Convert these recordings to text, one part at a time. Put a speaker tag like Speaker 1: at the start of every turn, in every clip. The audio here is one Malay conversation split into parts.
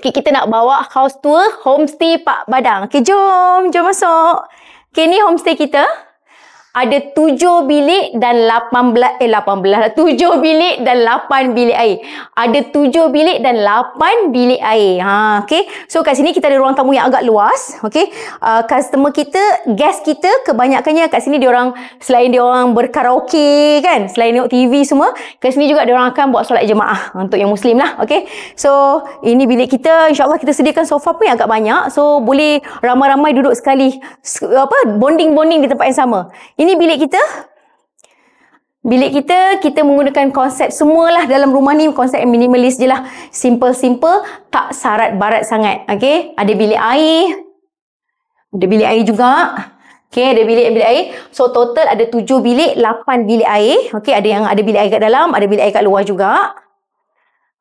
Speaker 1: Okey, kita nak bawa house tour homestay Pak Badang. Okey, jom masuk. Okey, ni homestay kita. Ada 7 bilik dan 7 bilik dan 8 bilik air. Ada 7 bilik dan 8 bilik air. Okey. So kat sini kita ada ruang tamu yang agak luas. Okey. Customer kita, guest kita kebanyakannya kat sini diorang selain diorang berkaraoke kan, selain tengok TV semua, kat sini juga diorang akan buat solat jemaah untuk yang muslim lah. Okey. So ini bilik kita, insya-Allah kita sediakan sofa pun yang agak banyak. So boleh ramai-ramai duduk sekali, bonding-bonding di tempat yang sama. Ini bilik kita. Bilik kita menggunakan konsep semualah dalam rumah ni konsep minimalis je lah. Simple-simple, tak sarat barat sangat. Okey, ada bilik air. Ada bilik air juga. Okey, ada bilik air. So total ada 7 bilik, 8 bilik air. Okey, ada yang ada bilik air kat dalam, ada bilik air kat luar juga.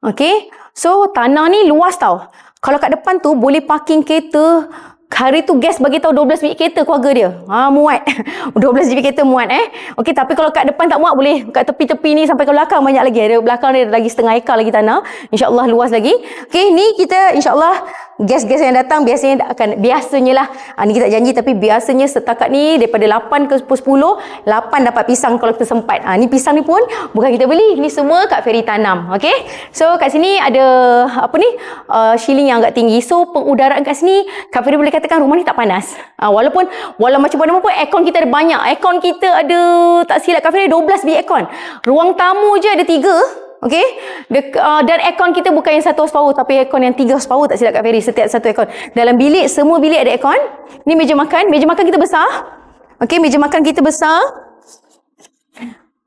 Speaker 1: Okey. So tanah ni luas tau. Kalau kat depan tu boleh parking kereta. Hari tu guest bagi tahu 12 bilik kereta keluarga dia. Muat. 12 bilik kereta muat Okey, tapi kalau kat depan tak muat boleh kat tepi-tepi ni sampai ke belakang banyak lagi. Ada belakang dia lagi setengah ekar lagi tanah. Insya-Allah luas lagi. Okey, ni kita insya-Allah guest-guest yang datang biasanya lah. Ni kita janji tapi biasanya setakat ni daripada 8 ke 10, 8 dapat pisang kalau kita sempat. Ni pisang ni pun bukan kita beli. Ni semua Kak Ferry tanam. Okey. So kat sini ada ceiling yang agak tinggi. So pengudaraan kat sini Kak Ferry boleh katakan rumah ni tak panas. Walau macam mana pun aircon kita ada banyak. Aircon kita ada, tak silap Kak Ferry 12 bilik aircon. Ruang tamu je ada 3. Okey. Dan aircon kita bukan yang 1 horsepower tapi aircon yang 3 horsepower, tak silap Kak Ferry, setiap satu aircon. Dalam bilik, semua bilik ada aircon. Ni meja makan. Meja makan kita besar. Okey, meja makan kita besar.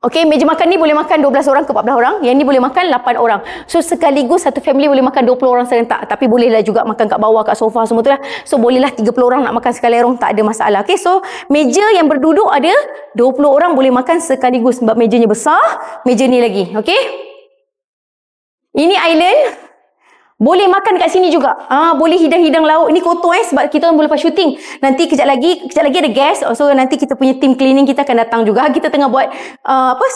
Speaker 1: Okey, meja makan ni boleh makan 12 orang ke 14 orang. Yang ni boleh makan 8 orang. So sekaligus satu family boleh makan 20 orang serentak. Tapi bolehlah juga makan kat bawah, kat sofa semua tu lah. So bolehlah 30 orang nak makan sekalerong, tak ada masalah. Okey, so meja yang berduduk ada 20 orang boleh makan sekaligus sebab mejanya besar. Meja ni lagi. Okey. Ini island. Boleh makan kat sini juga. Boleh hidang-hidang lauk. Ini kotor sebab kita orang boleh lepas syuting. Nanti kejap lagi ada guest. So nanti kita punya team cleaning kita akan datang juga. Kita tengah buat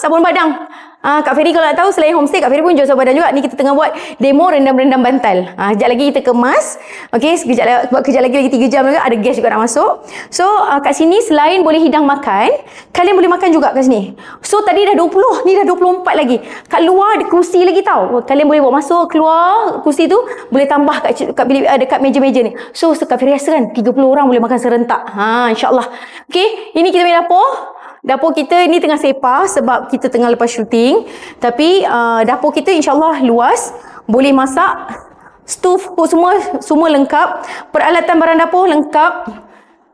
Speaker 1: sabun badang. Kak Ferry kalau nak tahu selain homestay, Kak Ferry pun jual sabun badang juga. Ni kita tengah buat demo rendam-rendam bantal. Kejap lagi kita kemas. Okey, kejap lagi 3 jam juga ada guest juga nak masuk. So kat sini selain boleh hidang makan, kalian boleh makan juga kat sini. So tadi dah 20, ni dah 24 lagi. Kat luar ada kerusi lagi tau. Kalian boleh bawa masuk, keluar kerusi tu boleh tambah kat bilik dekat meja-meja ni. So Kak Ferry rasa kan 30 orang boleh makan serentak. InsyaAllah. Okey, ini kita punya dapur. Dapur kita ni tengah sepah sebab kita tengah lepas syuting. Tapi dapur kita insyaAllah luas. Boleh masak. Stove semua lengkap. Peralatan barang dapur lengkap.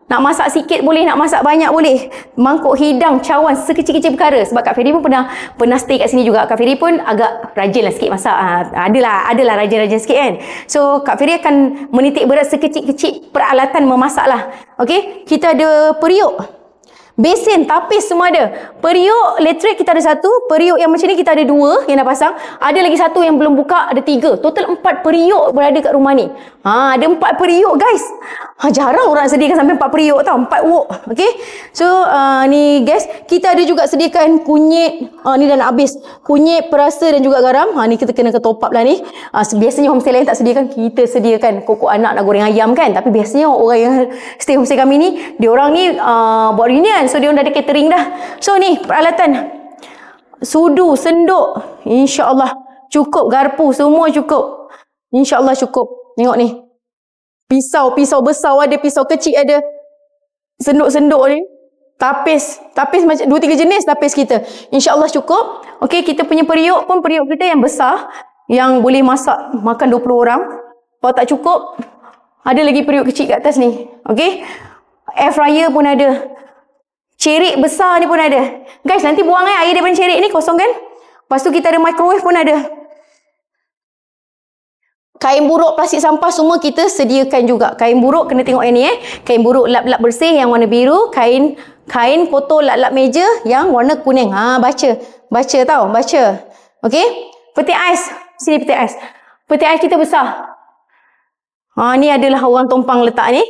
Speaker 1: Nak masak sikit boleh, nak masak banyak boleh. Mangkuk hidang, cawan, sekecil-kecil perkara. Sebab Kak Ferry pun pernah stay kat sini juga. Kak Ferry pun agak rajin lah sikit masak. Adalah rajin-rajin sikit kan. So Kak Ferry akan menitik berat sekecil-kecil peralatan memasak lah. Okey, kita ada periuk. Besen, tapis semua ada. Periuk elektrik kita ada 1. Periuk yang macam ni kita ada 2 yang dah pasang. Ada lagi 1 yang belum buka, ada 3. Total 4 periuk berada kat rumah ni. Ada 4 periuk guys. Jarang orang sediakan sampai 4 periuk tau. 4 wok. Okay. So ni guys, kita ada juga sediakan kunyit. Ni dah nak habis. Kunyit, perasa dan juga garam. Ni kita kena ke top up lah ni. Biasanya homestay lain tak sediakan. Kita sediakan kokok anak nak goreng ayam kan. Tapi biasanya orang yang stay homestay kami ni, diorang ni buat reunion. So dia orang dah ada catering dah. So ni peralatan. Sudu, senduk. InsyaAllah cukup. Garpu semua cukup. InsyaAllah cukup. Tengok ni. Pisau besar ada, pisau kecil ada. Senduk-senduk ni. Tapis macam 2-3 jenis tapis kita. InsyaAllah cukup. Okey, kita punya periuk pun periuk kita yang besar. Yang boleh makan 20 orang. Kalau tak cukup, ada lagi periuk kecil kat atas ni. Okey. Air fryer pun ada. Cerik besar ni pun ada. Guys, nanti buang air daripada cerik ni kosong kan. Lepas tu kita ada microwave pun ada. Kain buruk, plastik sampah semua kita sediakan juga. Kain buruk kena tengok yang ni Kain buruk lap-lap bersih yang warna biru. Kain kotor lap-lap meja yang warna kuning. Baca tau. Okey. Peti ais. Sini peti ais. Peti ais kita besar. Ni adalah orang tumpang letak ni.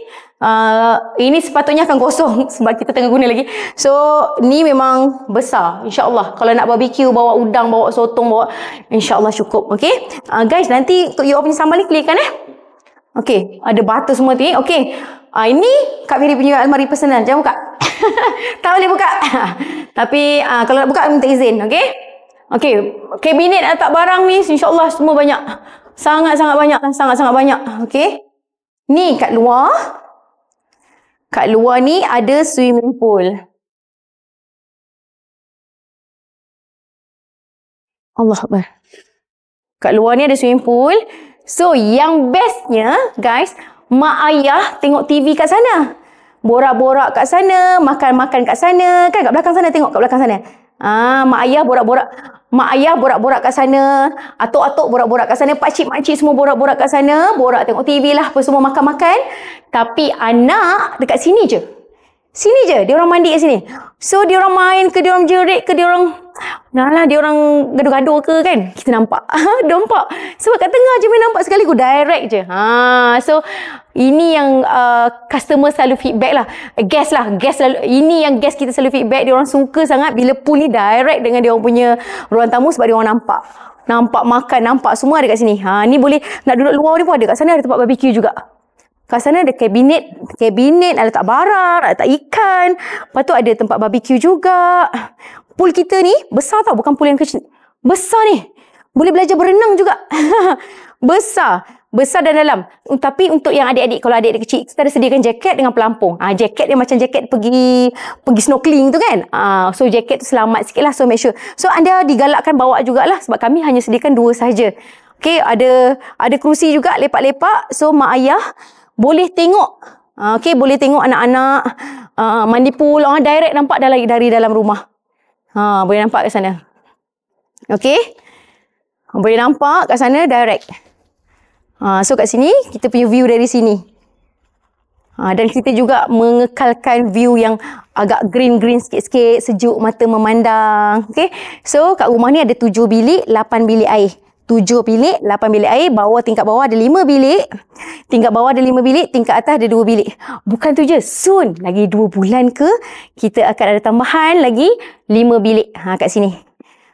Speaker 1: Ini sepatutnya akan kosong sebab kita tengah guna lagi. So ni memang besar. InsyaAllah kalau nak barbecue, bawa udang, bawa sotong, insyaAllah cukup. Okay. Guys, nanti untuk you punya sambal ni clearkan Okey, ada batu semua ni. Okey. Ini Kak Firi punya almari personal. Jangan buka. Tak boleh buka. Tapi kalau nak buka minta izin, okey? Okey, kabinet letak barang ni insya-Allah semua banyak. Sangat-sangat banyak, sangat-sangat banyak. Okey. Ni kat luar. Kat luar ni ada swimming pool. Allah Akbar. Kat luar ni ada swimming pool. So, yang bestnya, guys, mak ayah tengok TV kat sana. Borak-borak kat sana, makan-makan kat sana. Kan kat belakang sana, tengok kat belakang sana. Mak ayah borak-borak. Mak ayah borak-borak kat sana. Atuk-atuk borak-borak kat sana. Pakcik-makcik semua borak-borak kat sana. Borak tengok TV lah. Apa semua makan-makan. Tapi anak dekat sini je. Sini je. Dia orang mandi kat sini. So, dia orang main ke, dia orang jerit ke, dia orang... Nah dia orang gaduh-gaduh ke kan? Kita nampak. Nampak. Sebab kat tengah je nampak sekali go direct je. So ini yang customer selalu feedback lah. Guest selalu, ini yang guest kita selalu feedback. Dia orang suka sangat bila pool ni direct dengan dia orang punya ruang tamu sebab dia orang nampak. Nampak makan, nampak semua ada kat sini. Ni boleh nak duduk luar ni pun ada. Kat sana ada tempat barbecue juga. Kat sana ada kabinet ada letak barang, ada letak ikan. Lepas tu ada tempat barbecue juga. Pool kita ni besar tau, bukan pool yang kecil. Besar ni. Boleh belajar berenang juga. Besar dan dalam. Tapi untuk yang adik-adik, kalau adik-adik kecil, kita ada sediakan jaket dengan pelampung. Jaket dia macam jaket pergi snorkeling tu kan. So jaket tu selamat sikit lah. So make sure. So anda digalakkan bawa jugalah sebab kami hanya sediakan 2 sahaja. Okay, ada kerusi juga lepak-lepak. So mak ayah boleh tengok. Okay, boleh tengok anak-anak mandi pool. Direct nampak dari dalam rumah. Boleh nampak kat sana. Okey. Boleh nampak kat sana direct. So kat sini kita punya view dari sini. Dan kita juga mengekalkan view yang agak green-green sikit-sikit, sejuk mata memandang. Okey. So kat rumah ni ada 7 bilik, 8 bilik air. 7 bilik, 8 bilik air. Tingkat bawah ada 5 bilik. Tingkat bawah ada 5 bilik. Tingkat atas ada 2 bilik. Bukan tu je. Soon, lagi 2 bulan ke, kita akan ada tambahan lagi 5 bilik. Kat sini.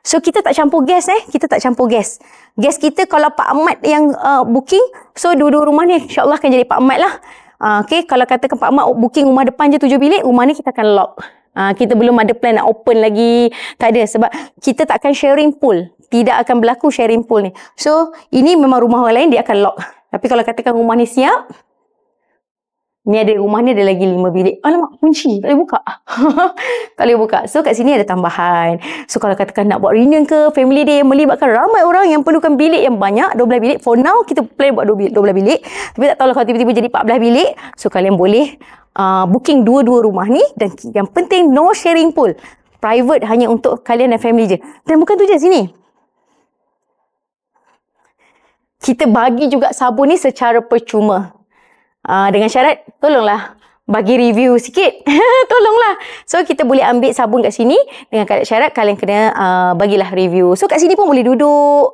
Speaker 1: So, kita tak campur gas Kita tak campur gas. Gas kita kalau Pak Ahmad yang booking. So, dua-dua rumah ni insyaAllah akan jadi Pak Ahmad lah. Okay, kalau katakan Pak Ahmad booking rumah depan je 7 bilik, rumah ni kita akan lock. Kita belum ada plan nak open lagi. Tak ada. Sebab kita tak akan sharing pool. Tidak akan berlaku sharing pool ni. So, ini memang rumah orang lain, dia akan lock. Tapi kalau katakan rumah ni siap, rumah ni ada lagi 5 bilik. Alamak, kunci. Tak boleh buka. Tak boleh buka. So, kat sini ada tambahan. So, kalau katakan nak buat reunion ke, family day yang melibatkan ramai orang yang perlukan bilik yang banyak, 12 bilik. For now, kita plan buat 12 bilik. Tapi tak tahu kalau tiba-tiba jadi 14 bilik. So, kalian boleh booking dua-dua rumah ni. Dan yang penting, no sharing pool. Private hanya untuk kalian dan family je. Dan bukan tu je sini. Kita bagi juga sabun ni secara percuma. Dengan syarat, tolonglah bagi review sikit. Tolonglah. So, kita boleh ambil sabun kat sini. Dengan syarat, kalian kena bagilah review. So, kat sini pun boleh duduk.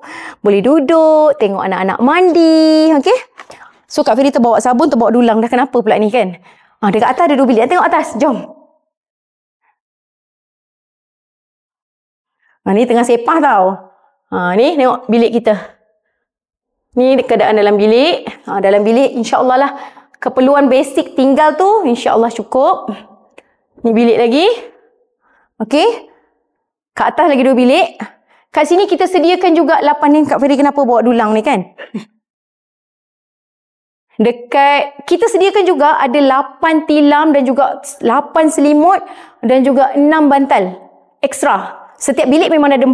Speaker 1: Tengok anak-anak mandi. Okay? So, Kak Firi terbawa sabun, terbawa dulang. Dah kenapa pula ni kan? Dekat atas ada 2 bilik. Tengok atas. Jom. Ni tengah sepah tau. Ni tengok bilik kita. Ni keadaan dalam bilik. Dalam bilik insya-Allah lah. Keperluan basic tinggal tu insya-Allah cukup. Ni bilik lagi. Okey. Kat atas lagi 2 bilik. Kat sini kita sediakan juga 8 ni. Kak Firi kenapa bawa dulang ni kan? Dekat kita sediakan juga ada 8 tilam dan juga 8 selimut dan juga 6 bantal ekstra. Setiap bilik memang ada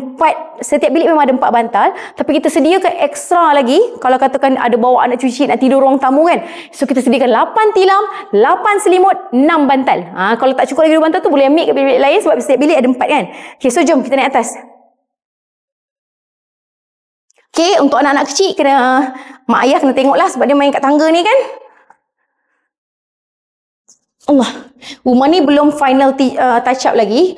Speaker 1: 4 bantal, tapi kita sediakan ekstra lagi kalau katakan ada bawa anak cuci nak tidur ruang tamu kan. So kita sediakan 8 tilam, 8 selimut, 6 bantal. Kalau tak cukup lagi 2 bantal tu boleh ambil ke bilik lain sebab setiap bilik ada 4 kan. Okay, so jom kita naik atas. Okay, untuk anak-anak kecil kena mak ayah kena tengoklah sebab dia main kat tangga ni kan. Allah, rumah ni belum final touch up lagi.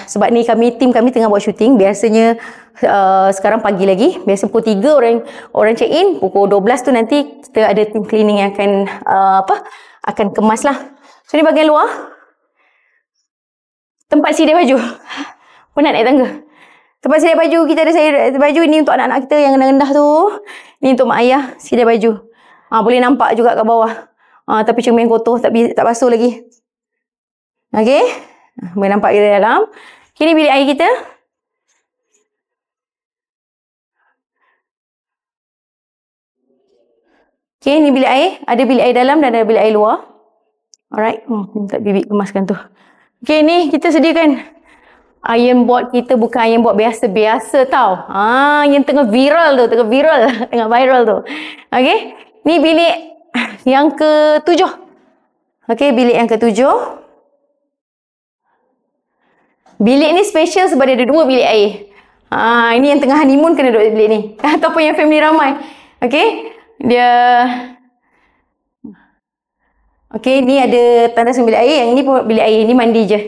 Speaker 1: Sebab ni tim kami tengah buat syuting. Biasanya sekarang pagi lagi. Biasa pukul 3 orang check in. Pukul 12 tu nanti kita ada tim cleaning yang akan kemas lah. So ni bahagian luar. Tempat sidai baju. Penat naik tangga. Tempat sidai baju, kita ada sidai baju ni untuk anak-anak kita yang rendah-rendah tu. Ni untuk mak ayah sidai baju. Boleh nampak juga kat bawah. Tapi cermin kotor, tak basuh lagi. Okey. Boleh nampak kita dalam. Okay, ni bilik air kita. Okay, ni bilik air. Ada bilik air dalam dan ada bilik air luar. Alright. Minta bibik kemaskan tu. Okay, ni kita sediakan iron board kita, bukan iron board biasa-biasa tau. Yang tengah viral tu. Tengah viral tu. Okay. Ni bilik yang ke-7. Okay, bilik yang ke-7. Bilik ni special sebab dia ada 2 bilik air. Ini yang tengah honeymoon kena duduk bilik ni. Ataupun yang family ramai. Okay. Okay, ni ada tandas bilik air. Yang ini pun bilik air. Ini mandi je.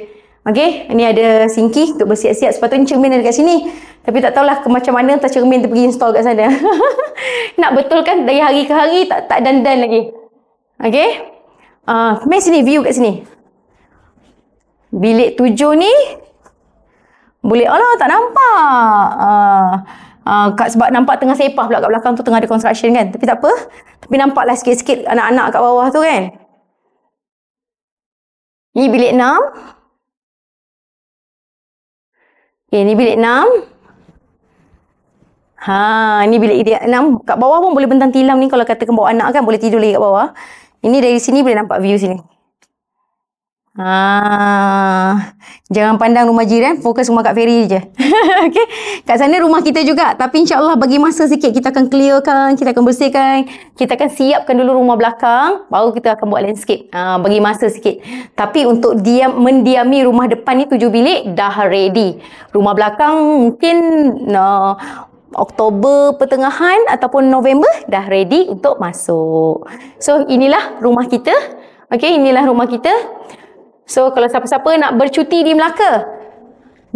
Speaker 1: Okay, ni ada sinki untuk bersiap-siap. Sepatutnya cermin ada kat sini. Tapi tak tahulah macam mana entah cermin tu pergi install kat sana. Nak betulkan dari hari ke hari tak dandan lagi. Okay. Mari sini, view kat sini. Bilik 7 ni boleh, tak nampak. Sebab nampak tengah sepah pula kat belakang tu, tengah ada construction kan. Tapi tak apa. Tapi nampaklah sikit-sikit anak-anak kat bawah tu kan. Ni bilik 6. Okay, ni bilik 6. Ni bilik 6. Kat bawah pun boleh bentang tilam ni. Kalau katakan bawa anak kan, boleh tidur lagi kat bawah. Ini dari sini boleh nampak view sini. Jangan pandang rumah jiran, fokus rumah Kak Ferry je. Okay. Kat sana rumah kita juga. Tapi insyaAllah bagi masa sikit, kita akan clearkan, kita akan bersihkan, kita akan siapkan dulu rumah belakang, baru kita akan buat landscape. Bagi masa sikit. Tapi untuk mendiami rumah depan ni 7 bilik dah ready. Rumah belakang mungkin Oktober pertengahan ataupun November dah ready untuk masuk. So inilah rumah kita. Okay, inilah rumah kita. So, kalau siapa-siapa nak bercuti di Melaka,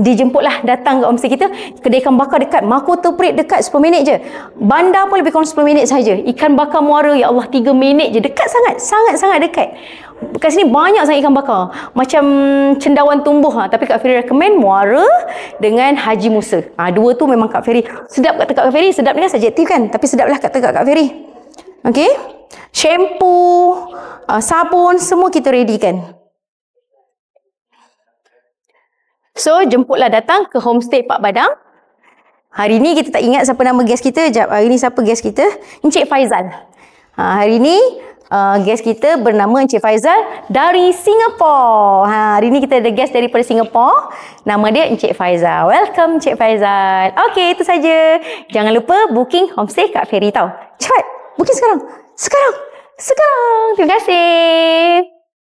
Speaker 1: dijemputlah datang ke homestay kita. Kedai ikan bakar dekat. Mahkota Perit dekat 10 minit je. Bandar pun lebih kurang 10 minit saja. Ikan bakar Muara, ya Allah, 3 minit je. Dekat sangat. Sangat-sangat dekat. Kat sini banyak sangat ikan bakar. Macam cendawan tumbuh. Tapi Kak Ferry recommend Muara dengan Haji Musa. Dua tu memang Kak Ferry. Sedap kat Kak Ferry. Sedap ni kan subjektif kan. Tapi sedaplah kat Kak Ferry. Okay. Shampoo, sabun, semua kita ready kan. So, jemputlah datang ke homestay Pak Badang. Hari ni kita tak ingat siapa nama guest kita. Sekejap, hari ni siapa guest kita? Encik Faizal. Hari ni guest kita bernama Encik Faizal dari Singapore. Hari ni kita ada guest daripada Singapore. Nama dia Encik Faizal. Welcome Encik Faizal. Okey, itu saja. Jangan lupa booking homestay Kak Ferry tau. Cepat, booking sekarang. Sekarang. Terima kasih.